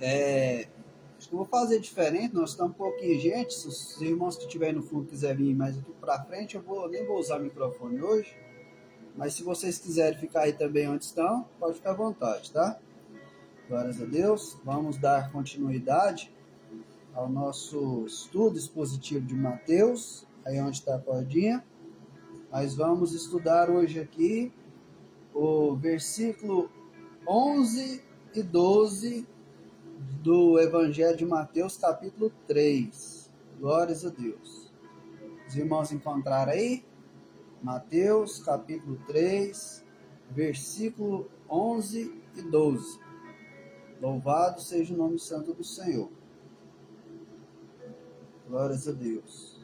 Acho que eu vou fazer diferente, nós estamos um pouquinho gente, se os irmãos que estiverem no fundo quiserem vir mais aqui para frente, nem vou usar o microfone hoje, mas se vocês quiserem ficar aí também onde estão, pode ficar à vontade, tá? Glórias a Deus. Vamos dar continuidade ao nosso estudo expositivo de Mateus, aí onde está a cordinha. Nós vamos estudar hoje aqui o versículo 11 e 12 do Evangelho de Mateus, capítulo 3. Glórias a Deus. Os irmãos encontraram aí? Mateus, capítulo 3, versículo 11 e 12. Louvado seja o nome santo do Senhor. Glórias a Deus.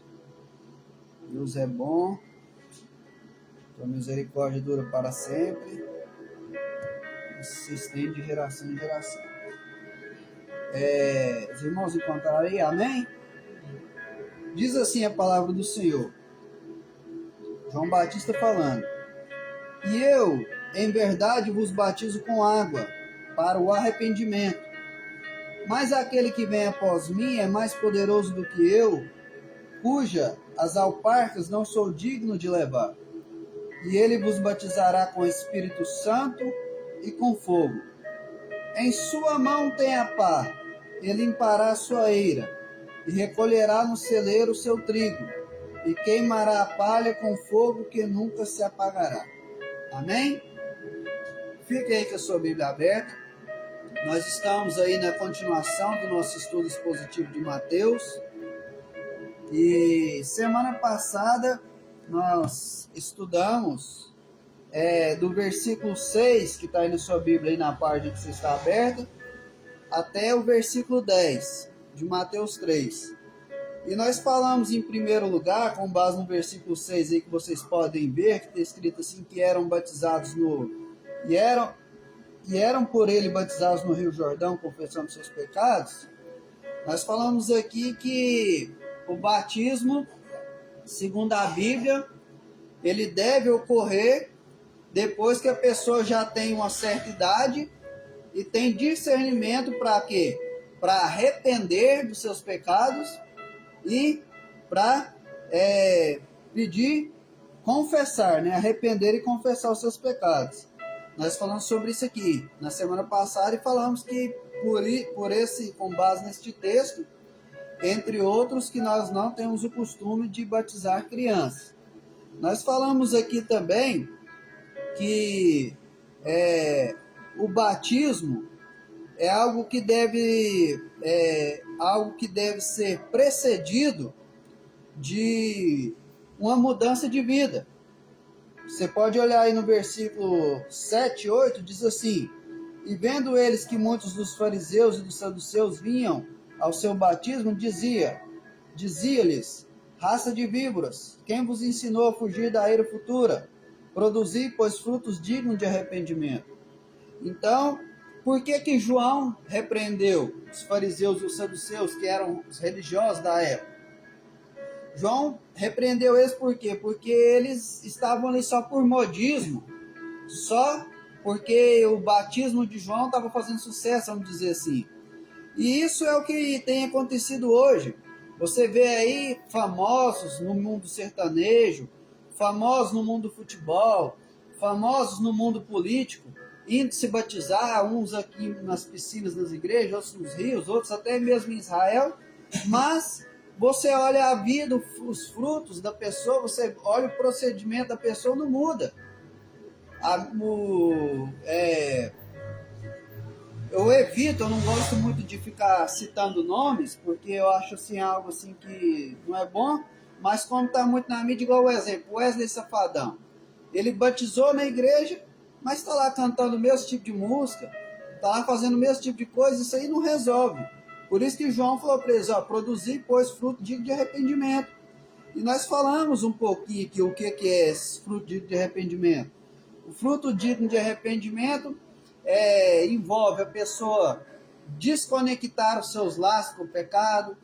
Deus é bom, sua misericórdia dura para sempre e se estende de geração em geração. Os irmãos encontraram aí? Amém? Diz assim a palavra do Senhor. João Batista falando. E eu, em verdade, vos batizo com água para o arrependimento. Mas aquele que vem após mim é mais poderoso do que eu, cuja as alparcas não sou digno de levar. E ele vos batizará com Espírito Santo e com fogo. Em sua mão tem a pá, e limpará a sua eira, e recolherá no celeiro o seu trigo, e queimará a palha com fogo que nunca se apagará. Amém? Fique aí com a sua Bíblia aberta. Nós estamos aí na continuação do nosso estudo expositivo de Mateus. E semana passada nós estudamos do versículo 6, que está aí na sua Bíblia, aí na página que você está aberta, até o versículo 10 de Mateus 3. E nós falamos em primeiro lugar, com base no versículo 6 aí que vocês podem ver, que está escrito assim, que eram batizados e eram por ele batizados no Rio Jordão, confessando seus pecados. Nós falamos aqui que o batismo, segundo a Bíblia, ele deve ocorrer depois que a pessoa já tem uma certa idade e tem discernimento para quê? Para arrepender dos seus pecados e para pedir, confessar, né? Arrepender e confessar os seus pecados. Nós falamos sobre isso aqui na semana passada e falamos que com base neste texto, entre outros, que nós não temos o costume de batizar crianças. Nós falamos aqui também que o batismo é algo que deve ser precedido de uma mudança de vida. Você pode olhar aí no versículo 7, 8, diz assim: E vendo eles que muitos dos fariseus e dos saduceus vinham ao seu batismo, dizia-lhes: Raça de víboras, quem vos ensinou a fugir da ira futura? Produzi, pois, frutos dignos de arrependimento. Então, por que João repreendeu os fariseus e os saduceus, que eram os religiosos da época? João repreendeu eles por quê? Porque eles estavam ali só por modismo, só porque o batismo de João estava fazendo sucesso, vamos dizer assim. E isso é o que tem acontecido hoje. Você vê aí famosos no mundo sertanejo, famosos no mundo do futebol, famosos no mundo político, indo se batizar, uns aqui nas piscinas das igrejas, outros nos rios, outros até mesmo em Israel. Mas você olha a vida, os frutos da pessoa, você olha o procedimento da pessoa, não muda. Eu não gosto muito de ficar citando nomes, porque eu acho assim, algo assim que não é bom, mas como está muito na mídia, igual o exemplo, Wesley Safadão. Ele batizou na igreja, mas está lá cantando o mesmo tipo de música, está lá fazendo o mesmo tipo de coisa, isso aí não resolve. Por isso que João falou para eles, produzir, pois, fruto digno de arrependimento. E nós falamos um pouquinho aqui o que é esse fruto digno de arrependimento. O fruto digno de arrependimento envolve a pessoa desconectar os seus laços com o pecado,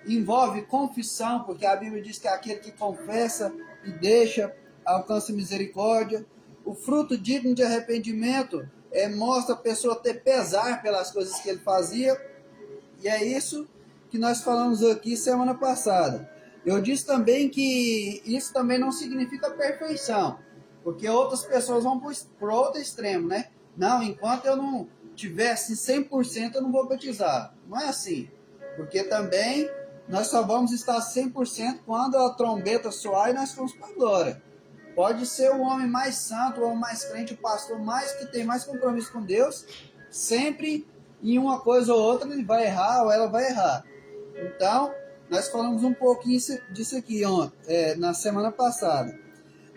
envolve confissão, porque a Bíblia diz que aquele que confessa e deixa alcança misericórdia. O fruto digno de arrependimento mostra a pessoa ter pesar pelas coisas que ele fazia, e é isso que nós falamos aqui semana passada. Eu disse também que isso também não significa perfeição, porque outras pessoas vão para outro extremo, né? Não, enquanto eu não tivesse 100%, eu não vou batizar. Não é assim, porque também nós só vamos estar 100% quando a trombeta soar e nós formos para a glória. Pode ser o homem mais santo, o homem mais crente, o pastor mais que tem mais compromisso com Deus, sempre em uma coisa ou outra ele vai errar ou ela vai errar. Então, nós falamos um pouquinho disso aqui na semana passada.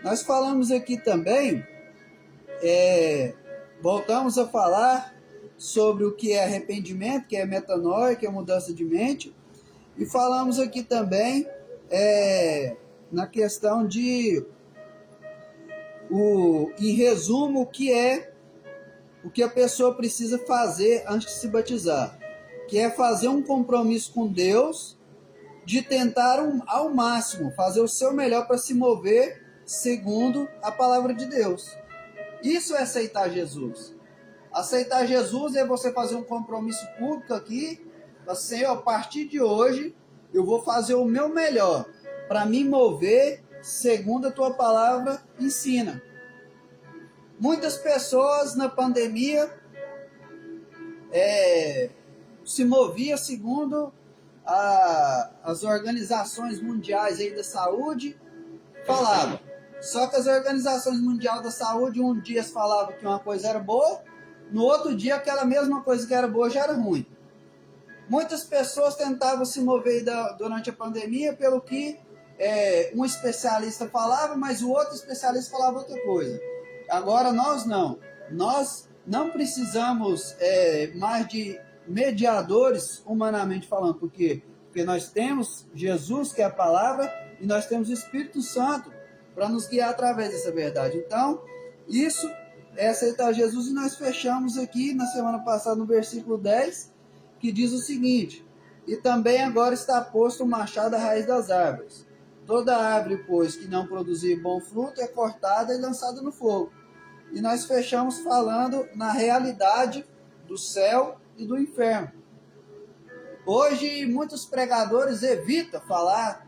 Nós falamos aqui também, voltamos a falar sobre o que é arrependimento, que é metanoia, que é mudança de mente, e falamos aqui também na questão de, em resumo, o que a pessoa precisa fazer antes de se batizar, que é fazer um compromisso com Deus, de tentar ao máximo fazer o seu melhor para se mover segundo a palavra de Deus. Isso é aceitar Jesus. Aceitar Jesus é você fazer um compromisso público aqui, assim, a partir de hoje eu vou fazer o meu melhor para me mover segundo a tua palavra ensina. Muitas pessoas na pandemia se moviam segundo as organizações mundiais aí da saúde falavam. Só que as organizações mundiais da saúde um dia falavam que uma coisa era boa, no outro dia aquela mesma coisa que era boa já era ruim. Muitas pessoas tentavam se mover durante a pandemia pelo que um especialista falava, mas o outro especialista falava outra coisa. Agora nós não. Nós não precisamos mais de mediadores, humanamente falando. Por quê? Porque nós temos Jesus, que é a palavra, e nós temos o Espírito Santo para nos guiar através dessa verdade. Então, isso é aceitar Jesus, e nós fechamos aqui na semana passada no versículo 10, que diz o seguinte: e também agora está posto o machado à raiz das árvores. Toda árvore, pois, que não produzir bom fruto, é cortada e lançada no fogo. E nós fechamos falando na realidade do céu e do inferno. Hoje, muitos pregadores evitam falar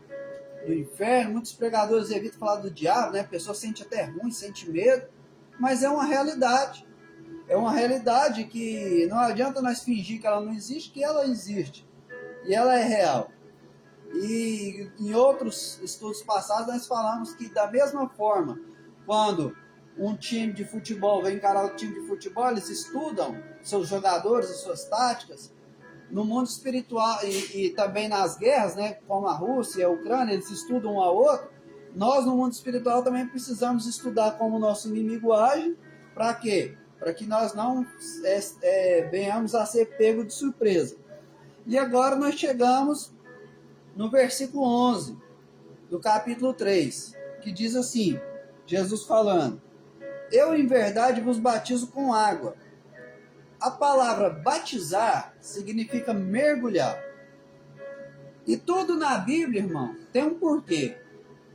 do inferno, muitos pregadores evitam falar do diabo, né? A pessoa sente até ruim, sente medo, mas é uma realidade. É uma realidade que não adianta nós fingir que ela não existe, que ela existe. E ela é real. E em outros estudos passados nós falamos que da mesma forma, quando um time de futebol vem encarar o time de futebol, eles estudam seus jogadores e suas táticas. No mundo espiritual e também nas guerras, né, como a Rússia e a Ucrânia, eles estudam um ao outro. Nós no mundo espiritual também precisamos estudar como o nosso inimigo age. Para quê? Para que nós não venhamos a ser pego de surpresa. E agora nós chegamos no versículo 11 do capítulo 3, que diz assim, Jesus falando: eu em verdade vos batizo com água. A palavra batizar significa mergulhar. E tudo na Bíblia, irmão, tem um porquê.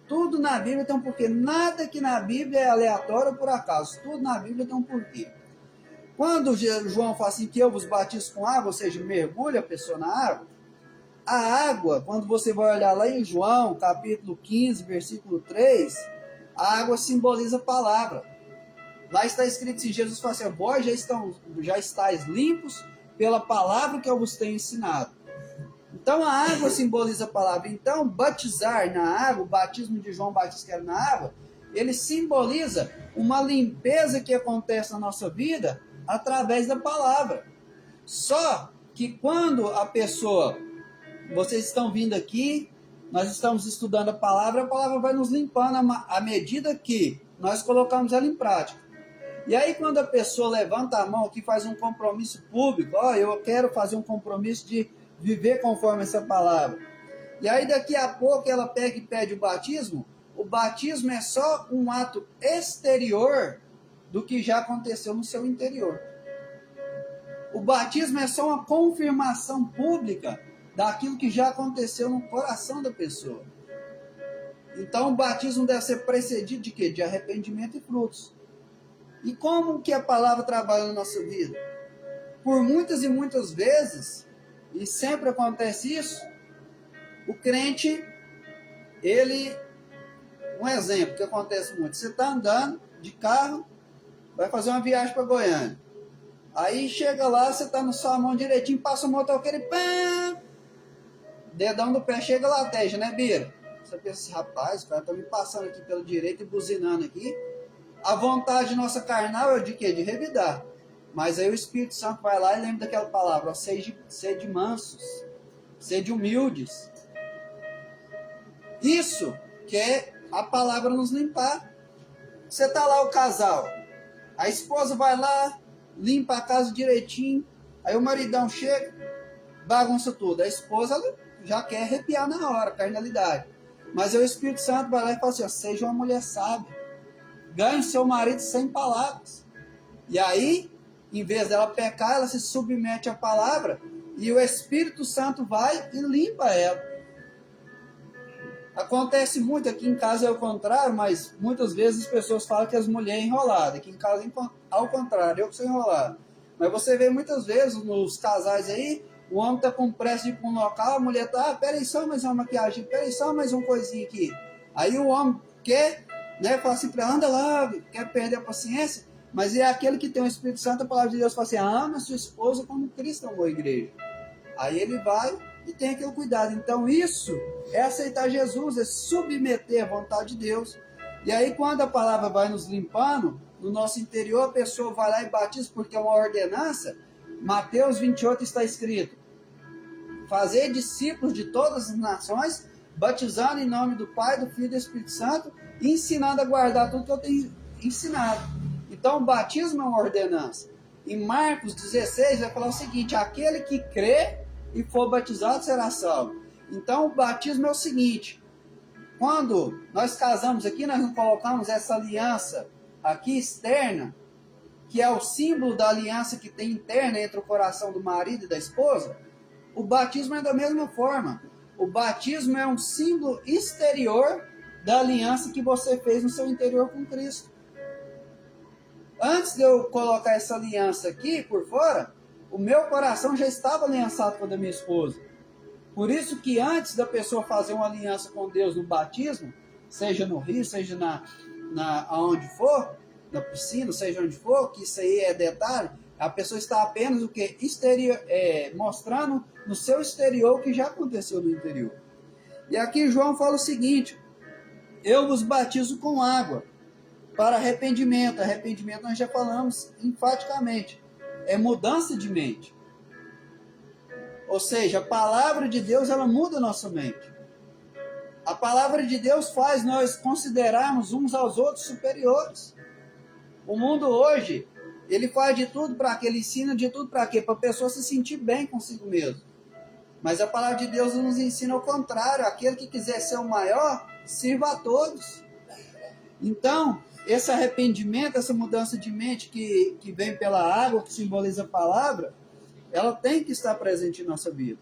Tudo na Bíblia tem um porquê. Nada que na Bíblia é aleatório ou por acaso. Tudo na Bíblia tem um porquê. Quando João fala assim que eu vos batizo com água, ou seja, mergulha a pessoa na água, a água, quando você vai olhar lá em João, capítulo 15, versículo 3, a água simboliza a palavra. Lá está escrito assim, Jesus fala assim, vós já estáis limpos pela palavra que eu vos tenho ensinado. Então a água simboliza a palavra. Então batizar na água, o batismo de João Batista que era na água, ele simboliza uma limpeza que acontece na nossa vida através da palavra. Só que quando a pessoa, vocês estão vindo aqui, nós estamos estudando a palavra vai nos limpando à medida que nós colocamos ela em prática. E aí quando a pessoa levanta a mão aqui, faz um compromisso público, eu quero fazer um compromisso de viver conforme essa palavra. E aí daqui a pouco ela pega e pede o batismo é só um ato exterior do que já aconteceu no seu interior. O batismo é só uma confirmação pública daquilo que já aconteceu no coração da pessoa. Então o batismo deve ser precedido de quê? De arrependimento e frutos. E como que a palavra trabalha na nossa vida? Por muitas e muitas vezes, e sempre acontece isso, o crente, ele, um exemplo que acontece muito, você está andando de carro, vai fazer uma viagem para Goiânia. Aí chega lá, você está na sua mão direitinho, passa o motoqueiro e pá, dedão do pé, chega lá, teja, né, Bira? Você pensa assim, rapaz, o cara tá me passando aqui pelo direito e buzinando aqui. A vontade nossa carnal é de quê? De revidar. Mas aí o Espírito Santo vai lá e lembra daquela palavra, ó, sede mansos, sede humildes. Isso que é a palavra nos limpar. Você tá lá o casal, a esposa vai lá, limpa a casa direitinho, aí o maridão chega, bagunça tudo. A esposa já quer arrepiar na hora, carnalidade. Mas aí o Espírito Santo vai lá e fala assim, ó, seja uma mulher sábia, ganhe seu marido sem palavras. E aí, em vez dela pecar, ela se submete à palavra e o Espírito Santo vai e limpa ela. Acontece muito, aqui em casa é o contrário, mas muitas vezes as pessoas falam que as mulheres enroladas. Aqui em casa, ao contrário, eu que sou enrolado. Mas você vê muitas vezes nos casais aí, o homem tá com pressa de ir para um local, a mulher tá, peraí só mais uma maquiagem, peraí só mais uma coisinha aqui. Aí o homem quer, né, fala assim para anda lá, quer perder a paciência, mas é aquele que tem o Espírito Santo, a palavra de Deus fala assim, ama sua esposa como Cristo amou a igreja. Aí ele vai e tem aquele cuidado. Então isso é aceitar Jesus, é submeter à vontade de Deus. E aí quando a palavra vai nos limpando, no nosso interior a pessoa vai lá e batiza, porque é uma ordenança. Mateus 28 está escrito, fazer discípulos de todas as nações, batizando em nome do Pai, do Filho e do Espírito Santo, e ensinando a guardar tudo que eu tenho ensinado. Então o batismo é uma ordenança. Em Marcos 16 vai falar o seguinte, aquele que crê e for batizado será salvo. Então o batismo é o seguinte, quando nós casamos aqui, nós não colocamos essa aliança aqui externa, que é o símbolo da aliança que tem interna entre o coração do marido e da esposa. O batismo é da mesma forma. O batismo é um símbolo exterior da aliança que você fez no seu interior com Cristo. Antes de eu colocar essa aliança aqui por fora, o meu coração já estava aliançado com o da minha esposa. Por isso que antes da pessoa fazer uma aliança com Deus no batismo, seja no rio, seja aonde for, na piscina, seja onde for, que isso aí é detalhe, a pessoa está apenas o que? Mostrando no seu exterior o que já aconteceu no interior. E aqui João fala o seguinte, eu vos batizo com água para arrependimento. Arrependimento nós já falamos enfaticamente, é mudança de mente. Ou seja, a palavra de Deus ela muda a nossa mente. A palavra de Deus faz nós considerarmos uns aos outros superiores. O mundo hoje, ele faz de tudo para quê? Ele ensina de tudo para quê? Para a pessoa se sentir bem consigo mesmo. Mas a palavra de Deus nos ensina o contrário. Aquele que quiser ser o maior, sirva a todos. Então, esse arrependimento, essa mudança de mente que vem pela água, que simboliza a palavra, ela tem que estar presente em nossa vida.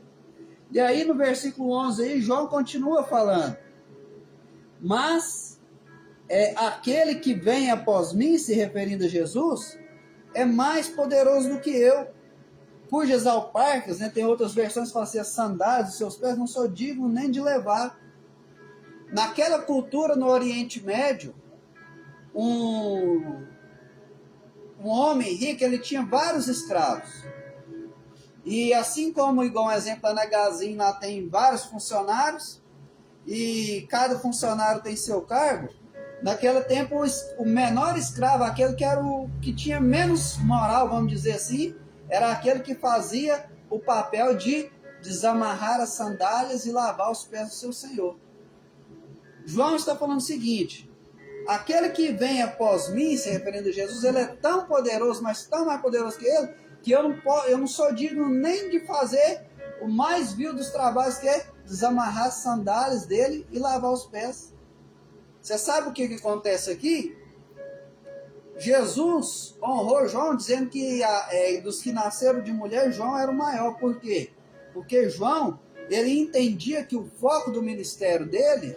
E aí no versículo 11, aí, João continua falando. Mas aquele que vem após mim, se referindo a Jesus, é mais poderoso do que eu, cujas alparcas, né, tem outras versões que falam assim, as sandálias dos seus pés não sou digno nem de levar. Naquela cultura no Oriente Médio, um homem rico, ele tinha vários escravos. E assim como, igual um exemplo, lá na Gazin, lá tem vários funcionários, e cada funcionário tem seu cargo, naquele tempo o menor escravo, aquele que era o que tinha menos moral, vamos dizer assim, era aquele que fazia o papel de desamarrar as sandálias e lavar os pés do seu senhor. João está falando o seguinte, aquele que vem após mim, se referindo a Jesus, ele é tão poderoso, mas tão mais poderoso que ele, que eu não sou digno nem de fazer o mais vil dos trabalhos, que é desamarrar as sandálias dele e lavar os pés. Você sabe o que acontece aqui? Jesus honrou João, dizendo que dos que nasceram de mulher, João era o maior. Por quê? Porque João, ele entendia que o foco do ministério dele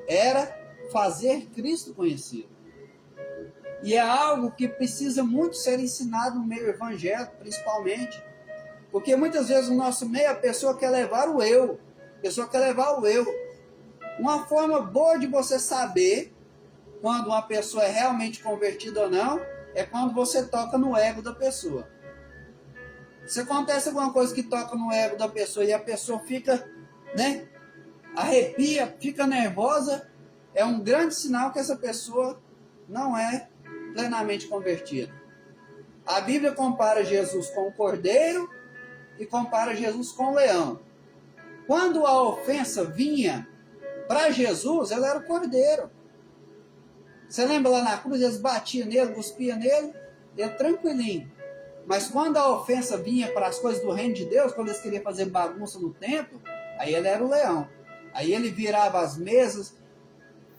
era fazer Cristo conhecido. E é algo que precisa muito ser ensinado no meio evangélico, principalmente. Porque muitas vezes no nosso meio a pessoa quer levar o eu. A pessoa quer levar o eu. Uma forma boa de você saber quando uma pessoa é realmente convertida ou não é quando você toca no ego da pessoa. Se acontece alguma coisa que toca no ego da pessoa e a pessoa fica, né, arrepia, fica nervosa, é um grande sinal que essa pessoa não é plenamente convertida. A Bíblia compara Jesus com o cordeiro e compara Jesus com o leão. Quando a ofensa vinha para Jesus, ele era o cordeiro. Você lembra lá na cruz, eles batiam nele, cuspiam nele, ele tranquilinho. Mas quando a ofensa vinha para as coisas do reino de Deus, quando eles queriam fazer bagunça no templo, aí ele era o leão. Aí ele virava as mesas,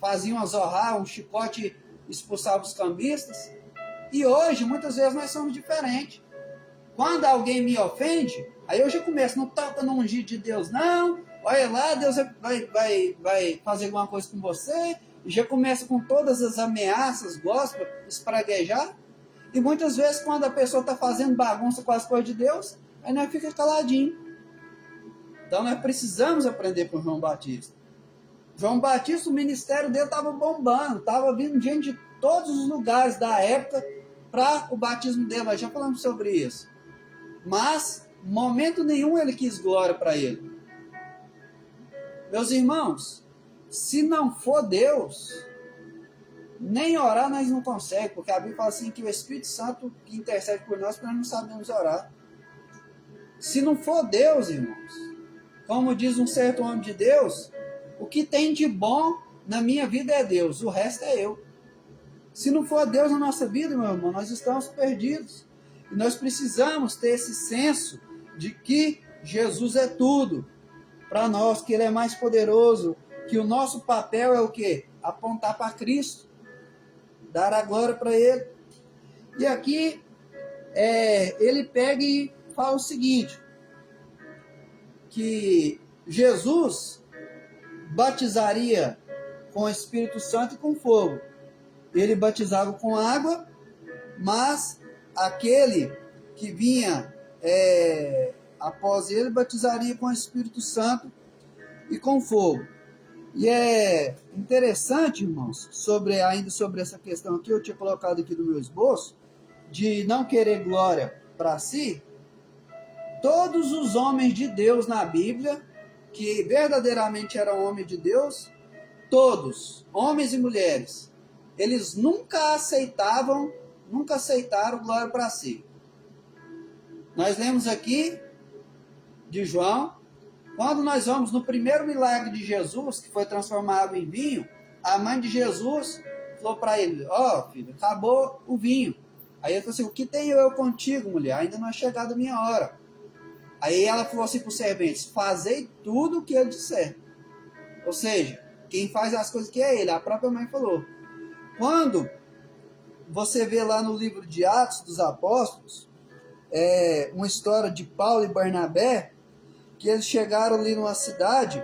fazia uma zorra, um chicote, expulsava os cambistas. E hoje, muitas vezes, nós somos diferentes. Quando alguém me ofende, aí eu já começo, não toca no ungido de Deus, não. Olha lá, Deus vai fazer alguma coisa com você. E já começa com todas as ameaças, gospel, espraguejar. E muitas vezes, quando a pessoa está fazendo bagunça com as coisas de Deus, aí nós fica caladinho. Então nós precisamos aprender com João Batista. João Batista, o ministério dele estava bombando, estava vindo gente de todos os lugares da época para o batismo dele. Nós já falamos sobre isso. Mas, em momento nenhum, ele quis glória para ele. Meus irmãos, se não for Deus, nem orar nós não conseguimos, porque a Bíblia fala assim que o Espírito Santo que intercede por nós, nós não sabemos orar. Se não for Deus, irmãos, como diz um certo homem de Deus, o que tem de bom na minha vida é Deus, o resto é eu. Se não for Deus na nossa vida, meu irmão, nós estamos perdidos. E nós precisamos ter esse senso de que Jesus é tudo para nós, que Ele é mais poderoso, que o nosso papel é o quê? Apontar para Cristo, dar a glória para Ele. E aqui ele pega e fala o seguinte, que Jesus batizaria com o Espírito Santo e com fogo. Ele batizava com água, mas aquele que vinha após ele batizaria com o Espírito Santo e com fogo. E é interessante, irmãos, ainda sobre essa questão aqui, eu tinha colocado aqui no meu esboço, de não querer glória para si. Todos os homens de Deus na Bíblia, que verdadeiramente eram homens de Deus, todos, homens e mulheres, eles nunca aceitaram glória para si. Nós lemos aqui de João, quando nós vamos no primeiro milagre de Jesus, que foi transformar água em vinho, a mãe de Jesus falou para ele, filho, acabou o vinho. Aí ele falou assim, o que tenho eu contigo, mulher? Ainda não é chegada a minha hora. Aí ela falou assim para os serventes, fazei tudo o que ele disser. Ou seja, quem faz as coisas que é ele, a própria mãe falou. Quando você vê lá no livro de Atos dos Apóstolos, uma história de Paulo e Barnabé, que eles chegaram ali numa cidade,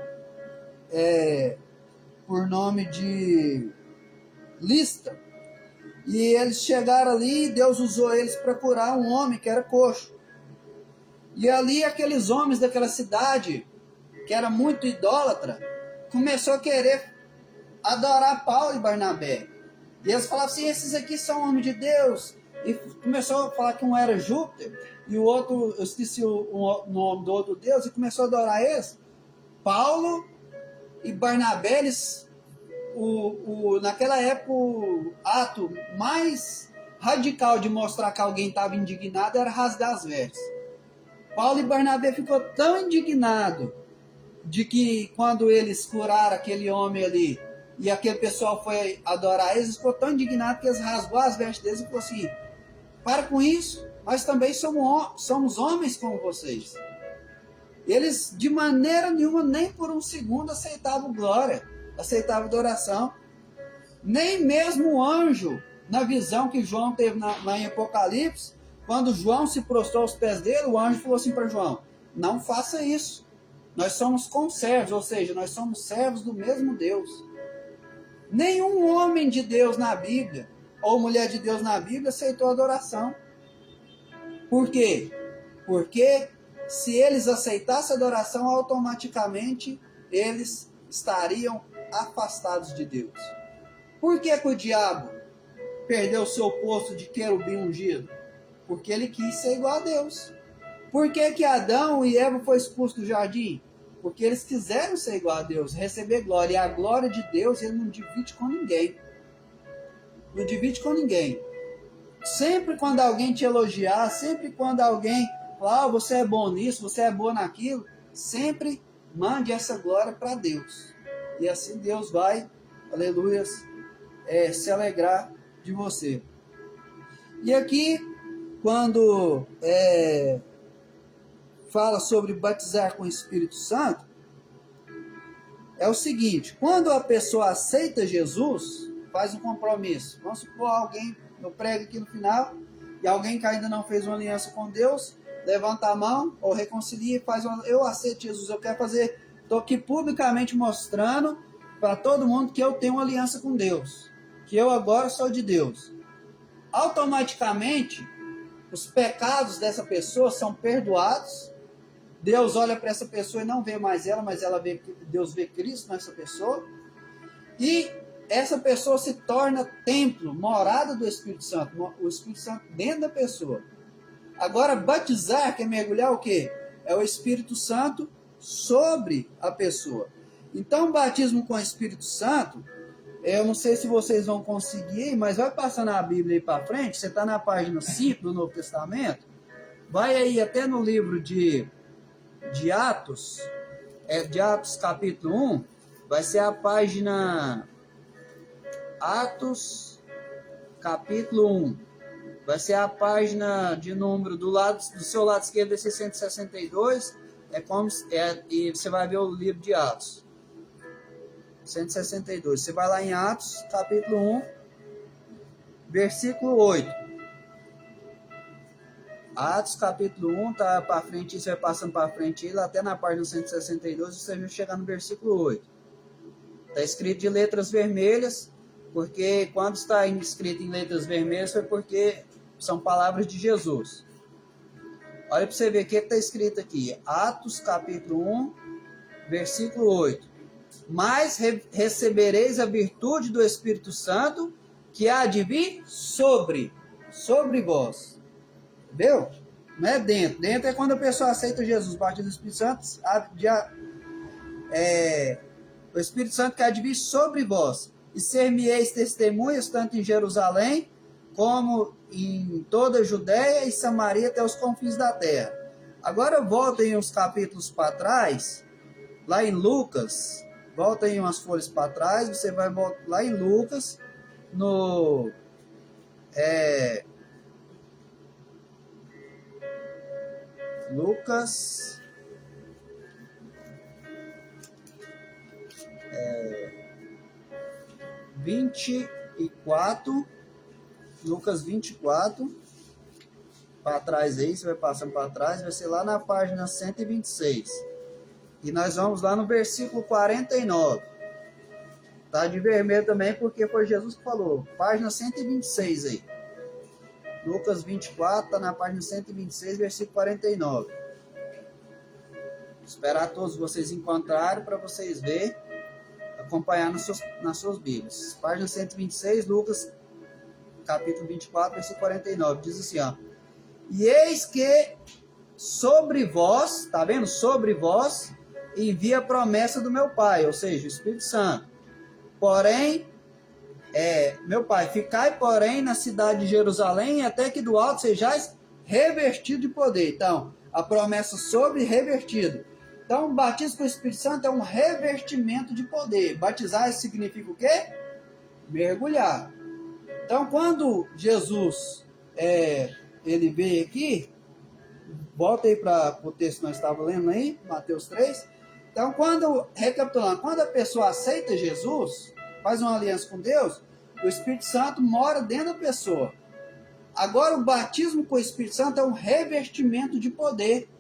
por nome de Listra, e eles chegaram ali e Deus usou eles para curar um homem que era coxo. E ali aqueles homens daquela cidade, que era muito idólatra, começou a querer adorar Paulo e Barnabé. E eles falavam assim, esses aqui são homens de Deus. E começou a falar que um era Júpiter, e o outro, eu esqueci o nome do outro Deus, e começou a adorar eles. Paulo e Barnabé, eles, naquela época, o ato mais radical de mostrar que alguém estava indignado era rasgar as vestes. Paulo e Barnabé ficou tão indignado de que quando eles curaram aquele homem ali e aquele pessoal foi adorar eles, ficou tão indignado que eles rasgou as vestes deles e falou assim, para com isso, nós também somos homens como vocês. Eles de maneira nenhuma, nem por um segundo aceitavam glória, aceitavam adoração. Nem mesmo o anjo, na visão que João teve lá em Apocalipse, quando João se prostrou aos pés dele, o anjo falou assim para João, não faça isso. Nós somos conservos, ou seja, nós somos servos do mesmo Deus. Nenhum homem de Deus na Bíblia ou mulher de Deus na Bíblia aceitou a adoração. Por quê? Porque se eles aceitassem a adoração, automaticamente eles estariam afastados de Deus. Por que que o diabo perdeu o seu posto de querubim ungido? Porque ele quis ser igual a Deus. Por que que Adão e Eva foram expulsos do jardim? Porque eles quiseram ser igual a Deus, receber glória. E a glória de Deus ele não divide com ninguém. Não divide com ninguém. Sempre quando alguém te elogiar, sempre quando alguém falar, você é bom nisso, você é bom naquilo, sempre mande essa glória para Deus. E assim Deus vai, aleluia, se alegrar de você. E aqui, quando fala sobre batizar com o Espírito Santo, é o seguinte: quando a pessoa aceita Jesus, faz um compromisso. Vamos supor alguém, eu prego aqui no final, e alguém que ainda não fez uma aliança com Deus, levanta a mão, ou reconcilia e faz uma, eu aceito Jesus, eu quero fazer, estou aqui publicamente mostrando para todo mundo que eu tenho uma aliança com Deus, que eu agora sou de Deus. Automaticamente, os pecados dessa pessoa são perdoados. Deus olha para essa pessoa e não vê mais ela, mas Deus vê Cristo nessa pessoa. E essa pessoa se torna templo, morada do Espírito Santo. O Espírito Santo dentro da pessoa. Agora, batizar, que é mergulhar o quê? É o Espírito Santo sobre a pessoa. Então, o batismo com o Espírito Santo, eu não sei se vocês vão conseguir, mas vai passando a Bíblia aí para frente. Você está na página 5 do Novo Testamento. Vai aí até no livro de Atos, de Atos capítulo 1, vai ser a página Atos capítulo 1, vai ser a página de número do seu lado esquerdo é 162, e você vai ver o livro de Atos 162, você vai lá em Atos capítulo 1, versículo 8. Atos capítulo 1, tá para frente, você vai passando para frente, lá até na página 162, você vai chegar no versículo 8. Está escrito de letras vermelhas, porque quando está escrito em letras vermelhas foi porque são palavras de Jesus. Olha para você ver o que está escrito aqui. Atos capítulo 1, versículo 8. Mas recebereis a virtude do Espírito Santo, que há de vir sobre vós. Entendeu? Não é dentro. Dentro é quando a pessoa aceita Jesus, batismo do Espírito Santo, o Espírito Santo que há de vir sobre vós. E ser-me-eis testemunhas, tanto em Jerusalém, como em toda a Judéia e Samaria, até os confins da terra. Agora voltem uns capítulos para trás, lá em Lucas, voltem umas folhas para trás, você vai voltar lá em Lucas, no... Lucas 24, Lucas 24, para trás aí, você vai passando para trás, vai ser lá na página 126. E nós vamos lá no versículo 49. Tá de vermelho também, porque foi Jesus que falou. Página 126 aí. Lucas 24, tá na página 126, versículo 49. Esperar todos vocês encontrarem para vocês verem, acompanhar nas suas Bíblias. Página 126, Lucas, capítulo 24, versículo 49. Diz assim, ó. E eis que sobre vós, tá vendo? Sobre vós, envia a promessa do meu Pai, ou seja, o Espírito Santo. Porém, meu Pai, ficai, porém, na cidade de Jerusalém, até que do alto sejais revestido de poder. Então, a promessa sobre revertido. Então, o batismo com o Espírito Santo é um revestimento de poder. Batizar significa o quê? Mergulhar. Então, quando Jesus ele veio aqui, volta aí para o texto que nós estávamos lendo aí, Mateus 3. Então, recapitulando, quando a pessoa aceita Jesus, faz uma aliança com Deus, o Espírito Santo mora dentro da pessoa. Agora, o batismo com o Espírito Santo é um revestimento de poder.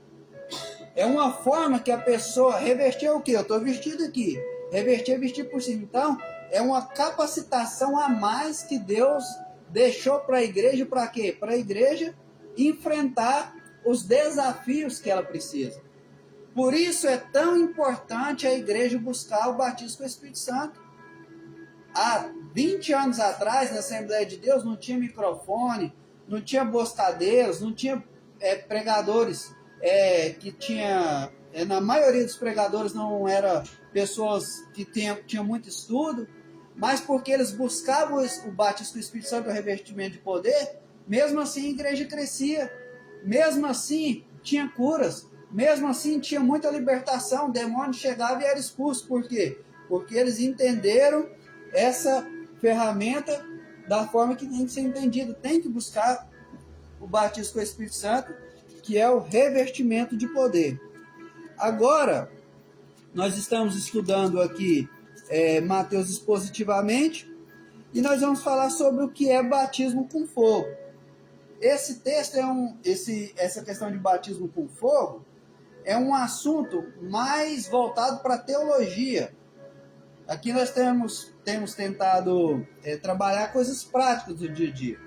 É uma forma que a pessoa revestir o quê? Eu estou vestido aqui. Revestir é vestir por cima. Então, é uma capacitação a mais que Deus deixou para a igreja para quê? Para a igreja enfrentar os desafios que ela precisa. Por isso é tão importante a igreja buscar o batismo com o Espírito Santo. Há 20 anos atrás, na Assembleia de Deus, não tinha microfone, não tinha boscadeiros, não tinha pregadores que tinha... na maioria dos pregadores não eram pessoas que tinham muito estudo, mas porque eles buscavam o batismo com o Espírito Santo, o revestimento de poder, mesmo assim a igreja crescia, mesmo assim tinha curas, mesmo assim tinha muita libertação, o demônio chegava e era expulso. Por quê? Porque eles entenderam essa ferramenta da forma que tem que ser entendido. Tem que buscar o batismo com o Espírito Santo, que é o revestimento de poder. Agora, nós estamos estudando aqui Mateus expositivamente, e nós vamos falar sobre o que é batismo com fogo. Esse texto essa questão de batismo com fogo é um assunto mais voltado para a teologia. Aqui nós temos tentado trabalhar coisas práticas do dia a dia.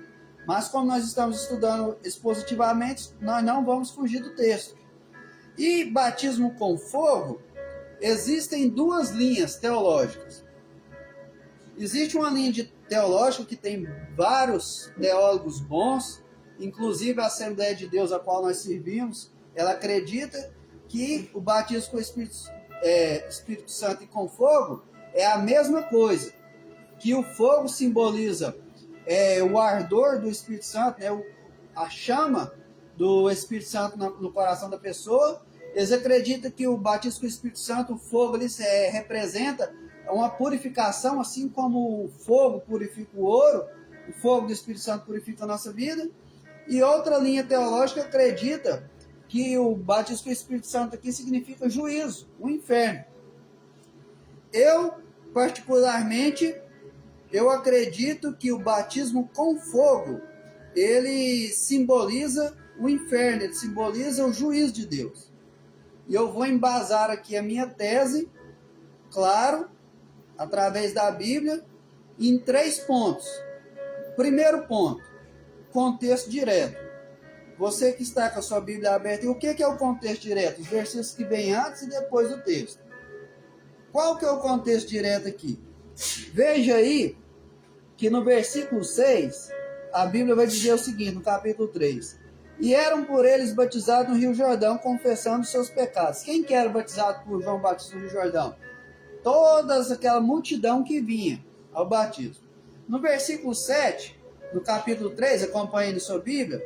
Mas como nós estamos estudando expositivamente, nós não vamos fugir do texto. E batismo com fogo, existem duas linhas teológicas. Existe uma linha teológica que tem vários teólogos bons, inclusive a Assembleia de Deus a qual nós servimos, ela acredita que o batismo com o Espírito Santo e com fogo é a mesma coisa, que o fogo simboliza o ardor do Espírito Santo, a chama do Espírito Santo no coração da pessoa. Eles acreditam que o batismo com o Espírito Santo, o fogo ali representa uma purificação, assim como o fogo purifica o ouro, o fogo do Espírito Santo purifica a nossa vida. E outra linha teológica acredita que o batismo com o Espírito Santo aqui significa juízo, o inferno. Eu, particularmente, eu acredito que o batismo com fogo, ele simboliza o inferno, ele simboliza o juízo de Deus. E eu vou embasar aqui a minha tese, claro, através da Bíblia, em 3 pontos. Primeiro ponto, contexto direto. Você que está com a sua Bíblia aberta, e o que é o contexto direto? Os versículos que vêm antes e depois do texto. Qual que é o contexto direto aqui? Veja aí que no versículo 6, a Bíblia vai dizer o seguinte, no capítulo 3. E eram por eles batizados no Rio Jordão, confessando seus pecados. Quem que era batizado por João Batista no Rio Jordão? Toda aquela multidão que vinha ao batismo. No versículo 7, no capítulo 3, acompanhando sua Bíblia,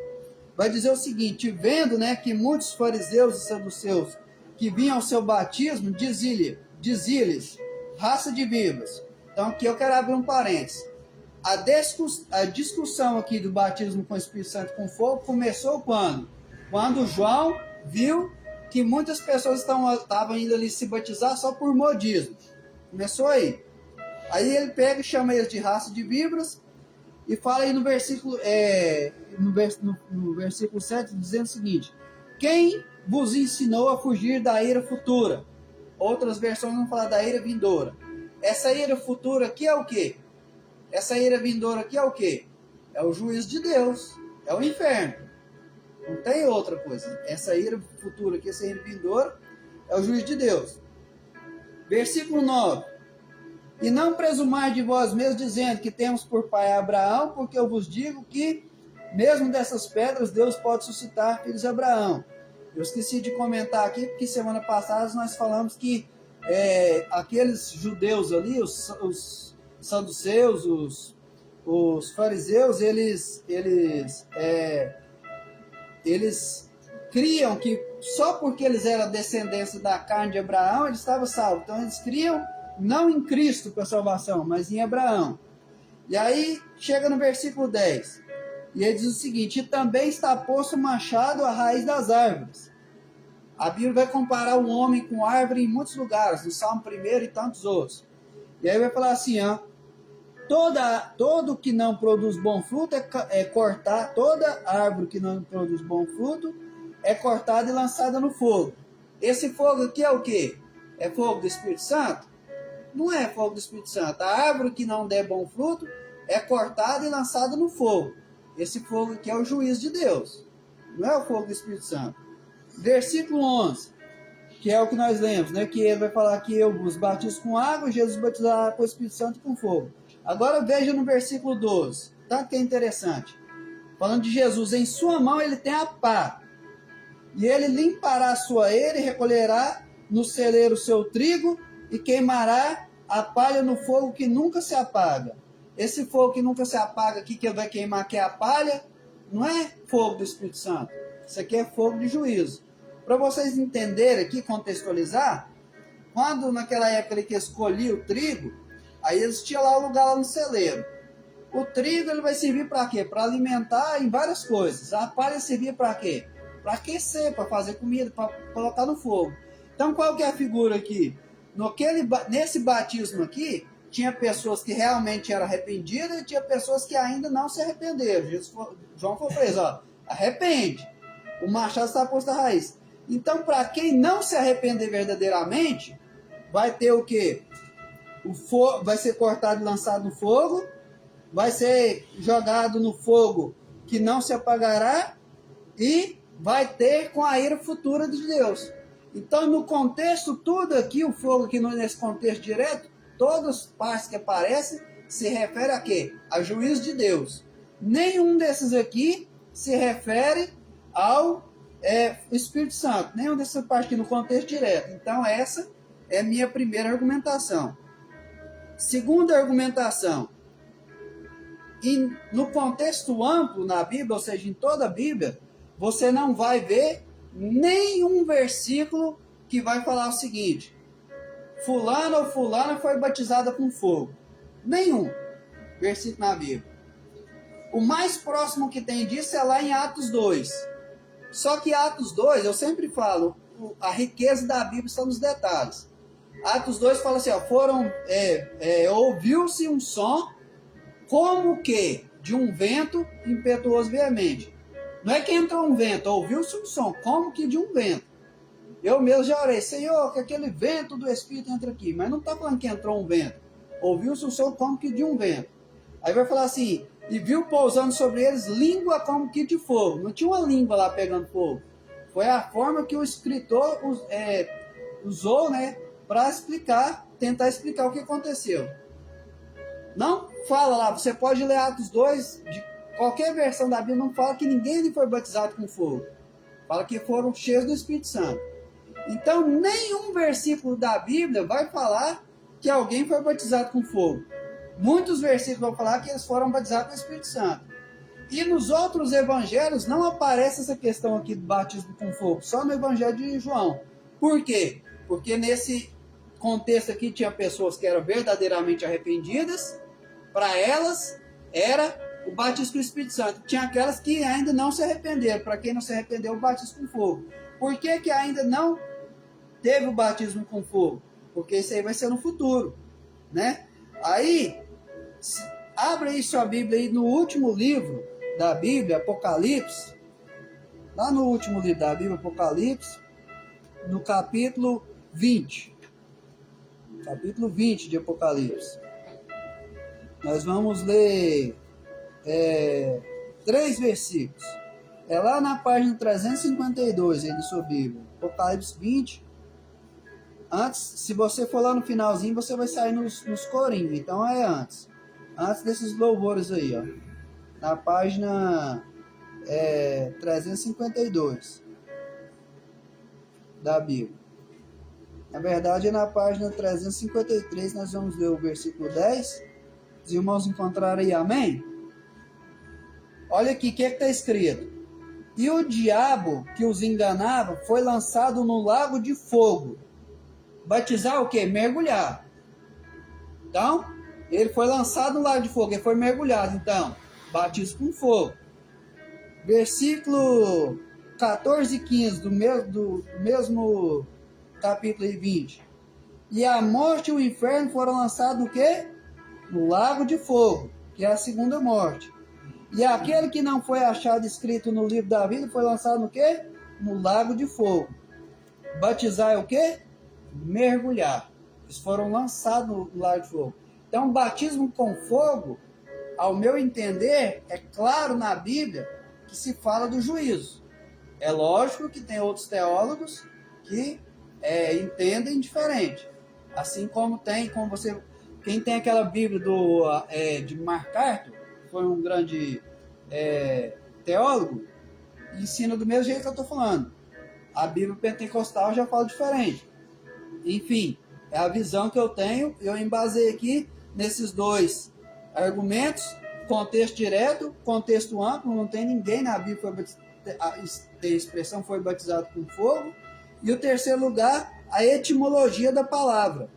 vai dizer o seguinte, vendo que muitos fariseus e saduceus que vinham ao seu batismo, dizia-lhes, raça de víboras. Então aqui eu quero abrir um parênteses. A discussão aqui do batismo com o Espírito Santo com fogo começou quando? Quando João viu que muitas pessoas estavam indo ali se batizar só por modismo. Começou aí. Aí ele pega e chama eles de raça de víboras e fala aí no versículo, no versículo 7, dizendo o seguinte, quem vos ensinou a fugir da ira futura? Outras versões vão falar da ira vindoura. Essa ira futura aqui é o quê? Essa ira vindoura aqui é o quê? É o juízo de Deus, é o inferno. Não tem outra coisa. Essa ira futura aqui, essa ira vindoura, é o juízo de Deus. Versículo 9. E não presumais de vós mesmos, dizendo que temos por pai Abraão, porque eu vos digo que, mesmo dessas pedras, Deus pode suscitar filhos de Abraão. Eu esqueci de comentar aqui, porque semana passada nós falamos que aqueles judeus ali, os saduceus, os fariseus, eles criam que só porque eles eram descendência da carne de Abraão, eles estavam salvos. Então eles criam não em Cristo para salvação, mas em Abraão. E aí chega no versículo 10, e ele diz o seguinte, e também está posto o machado à raiz das árvores. A Bíblia vai comparar o homem com árvore em muitos lugares, no Salmo 1 e tantos outros. E aí vai falar assim, todo que não produz bom fruto é cortado, toda árvore que não produz bom fruto é cortada e lançada no fogo. Esse fogo aqui é o quê? É fogo do Espírito Santo? Não é fogo do Espírito Santo. A árvore que não der bom fruto é cortada e lançada no fogo. Esse fogo aqui é o juízo de Deus, não é o fogo do Espírito Santo. Versículo 11, que é o que nós lemos, né? Que ele vai falar que eu vos batizo com água, Jesus batizará com o Espírito Santo e com fogo. Agora veja no versículo 12, tá? Que é interessante. Falando de Jesus, em sua mão ele tem a pá, e ele limpará a sua eira e recolherá no celeiro o seu trigo e queimará a palha no fogo que nunca se apaga. Esse fogo que nunca se apaga aqui, que ele vai queimar, que é a palha, não é fogo do Espírito Santo. Isso aqui é fogo de juízo. Para vocês entenderem aqui, contextualizar, quando naquela época ele que escolhia o trigo, aí eles tinham lá o lugar lá no celeiro. O trigo ele vai servir para quê? Para alimentar em várias coisas. A palha servia para quê? Para aquecer, para fazer comida, para colocar no fogo. Então qual que é a figura aqui? Nesse batismo aqui, tinha pessoas que realmente eram arrependidas e tinha pessoas que ainda não se arrependeram. João foi preso, ó, arrepende. O machado está posto à raiz. Então, para quem não se arrepender verdadeiramente, vai ter o quê? Vai ser cortado e lançado no fogo, vai ser jogado no fogo que não se apagará e vai ter com a ira futura de Deus. Então, no contexto, tudo aqui, o fogo aqui nesse contexto direto, todas as partes que aparecem se refere a quê? A juízo de Deus. Nenhum desses aqui se refere ao Espírito Santo. Nenhum dessas partes aqui no contexto direto. Então, essa é a minha primeira argumentação. Segunda argumentação. E no contexto amplo na Bíblia, ou seja, em toda a Bíblia, você não vai ver nenhum versículo que vai falar o seguinte: fulano ou fulana foi batizada com fogo. Nenhum versículo na Bíblia. O mais próximo que tem disso é lá em Atos 2. Só que Atos 2, eu sempre falo, a riqueza da Bíblia está nos detalhes. Atos 2 fala assim, ó, ouviu-se um som como que de um vento impetuoso veemente. Não é que entrou um vento, ouviu-se um som, como que de um vento. Eu mesmo já orei, Senhor, que aquele vento do Espírito entra aqui. Mas não está falando que entrou um vento. Ouviu-se um som como que de um vento. Aí vai falar assim, e viu pousando sobre eles língua como que de fogo. Não tinha uma língua lá pegando fogo. Foi a forma que o escritor usou, né, para tentar explicar o que aconteceu. Não fala lá, você pode ler Atos 2, de qualquer versão da Bíblia, não fala que ninguém foi batizado com fogo. Fala que foram cheios do Espírito Santo. Então, nenhum versículo da Bíblia vai falar que alguém foi batizado com fogo. Muitos versículos vão falar que eles foram batizados com o Espírito Santo. E nos outros evangelhos não aparece essa questão aqui do batismo com fogo, só no evangelho de João. Por quê? Porque nesse contexto aqui tinha pessoas que eram verdadeiramente arrependidas, para elas era o batismo com o Espírito Santo. Tinha aquelas que ainda não se arrependeram, para quem não se arrependeu, o batismo com fogo. Por que que ainda não teve o batismo com fogo? Porque isso aí vai ser no futuro, né? Aí, abre aí sua Bíblia aí no último livro da Bíblia, Apocalipse. Lá no último livro da Bíblia, Apocalipse, no capítulo 20. Capítulo 20 de Apocalipse. Nós vamos ler 3 versículos. É lá na página 352 aí de sua Bíblia. Apocalipse 20. Antes, se você for lá no finalzinho, você vai sair nos corinhos. Então é antes. Antes desses louvores aí, ó. Na página 352 da Bíblia. Na verdade, é na página 353, nós vamos ler o versículo 10. Os irmãos encontraram aí, amém? Olha aqui, o que está escrito? E o diabo que os enganava foi lançado no lago de fogo. Batizar o quê? Mergulhar. Então, ele foi lançado no lago de fogo, ele foi mergulhado. Então, batismo com fogo. Versículo 14 e 15 do mesmo capítulo 20. E a morte e o inferno foram lançados no quê? No lago de fogo, que é a segunda morte. E aquele que não foi achado escrito no livro da vida foi lançado no quê? No lago de fogo. Batizar é o quê? Mergulhar. Eles foram lançados no lago de fogo. Então, o batismo com fogo ao meu entender, é claro na Bíblia que se fala do juízo. É lógico que tem outros teólogos que entendem diferente. Assim como quem tem aquela Bíblia de MacArthur, que foi um grande teólogo, ensina do mesmo jeito que eu estou falando. A Bíblia pentecostal já fala diferente. Enfim, é a visão que eu tenho. Eu embasei aqui nesses dois argumentos: contexto direto, contexto amplo. Não tem ninguém na Bíblia tem a expressão foi batizado com fogo. E o terceiro lugar, a etimologia da palavra.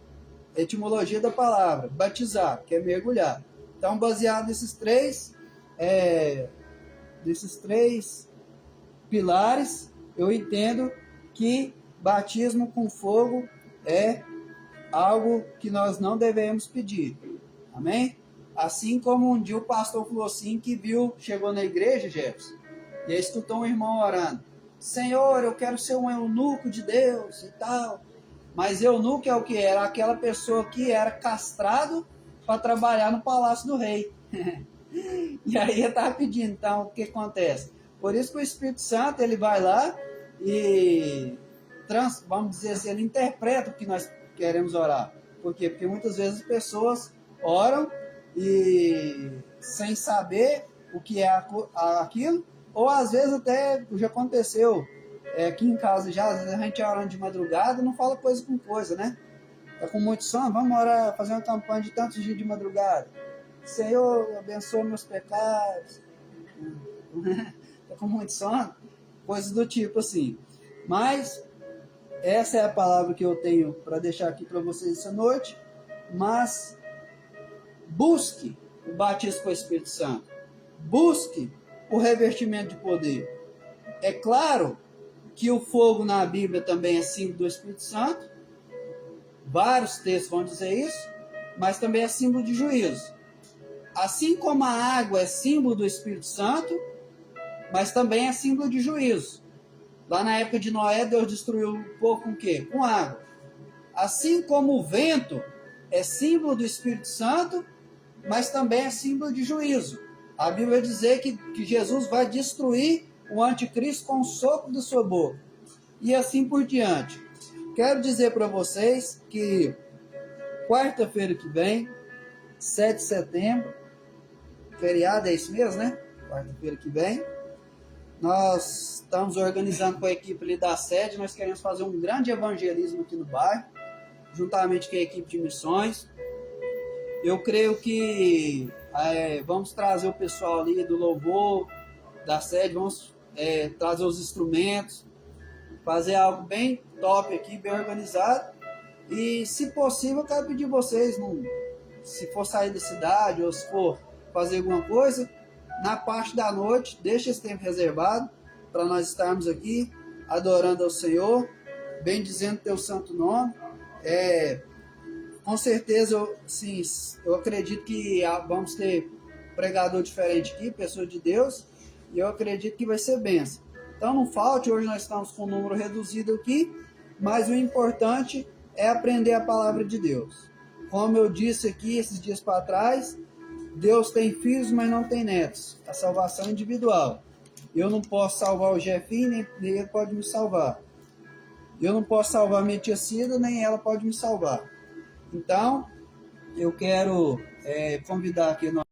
Etimologia da palavra, batizar, que é mergulhar. Então, baseado nesses três pilares, eu entendo que batismo com fogo é algo que nós não devemos pedir. Amém? Assim como um dia o pastor falou assim, chegou na igreja, Jefferson, e aí escutou um irmão orando: Senhor, eu quero ser um eunuco de Deus e tal. Mas eunuco é o que? Era aquela pessoa que era castrado para trabalhar no palácio do rei. E aí ele estava pedindo. Então, o que acontece? Por isso que o Espírito Santo, ele vai lá e, vamos dizer assim, ele interpreta o que nós queremos orar. Por quê? Porque muitas vezes as pessoas oram e sem saber o que é aquilo, ou às vezes até já aconteceu aqui em casa já, às vezes a gente orando de madrugada não fala coisa com coisa, né? Tá com muito sono, vamos orar, fazer uma campanha de tantos dias de madrugada. Senhor, abençoa meus pecados. Tá com muito sono, coisas do tipo assim. Mas essa é a palavra que eu tenho para deixar aqui para vocês essa noite. Mas busque o batismo com o Espírito Santo. Busque o revestimento de poder. É claro que o fogo na Bíblia também é símbolo do Espírito Santo. Vários textos vão dizer isso, mas também é símbolo de juízo. Assim como a água é símbolo do Espírito Santo, mas também é símbolo de juízo. Lá na época de Noé, Deus destruiu o povo com o quê? Com água. Assim como o vento é símbolo do Espírito Santo, mas também é símbolo de juízo. A Bíblia vai dizer que Jesus vai destruir o anticristo com o sopro da sua boca. E assim por diante. Quero dizer para vocês que quarta-feira que vem, 7 de setembro, feriado, é isso mesmo, né? Quarta-feira que vem, nós estamos organizando com a equipe ali da sede, nós queremos fazer um grande evangelismo aqui no bairro, juntamente com a equipe de missões. Eu creio que vamos trazer o pessoal ali do louvor, da sede, vamos trazer os instrumentos, fazer algo bem top aqui, bem organizado. E se possível, eu quero pedir vocês, se for sair da cidade ou se for fazer alguma coisa, na parte da noite, deixa esse tempo reservado para nós estarmos aqui adorando ao Senhor, bendizendo teu santo nome. Com certeza, eu acredito que vamos ter pregador diferente aqui, pessoa de Deus, e eu acredito que vai ser bênção. Então não falte, hoje nós estamos com um número reduzido aqui, mas o importante é aprender a palavra de Deus. Como eu disse aqui esses dias para trás, Deus tem filhos, mas não tem netos. A salvação é individual. Eu não posso salvar o Jefinho, nem ele pode me salvar. Eu não posso salvar a minha tia Cida, nem ela pode me salvar. Então, eu quero convidar aqui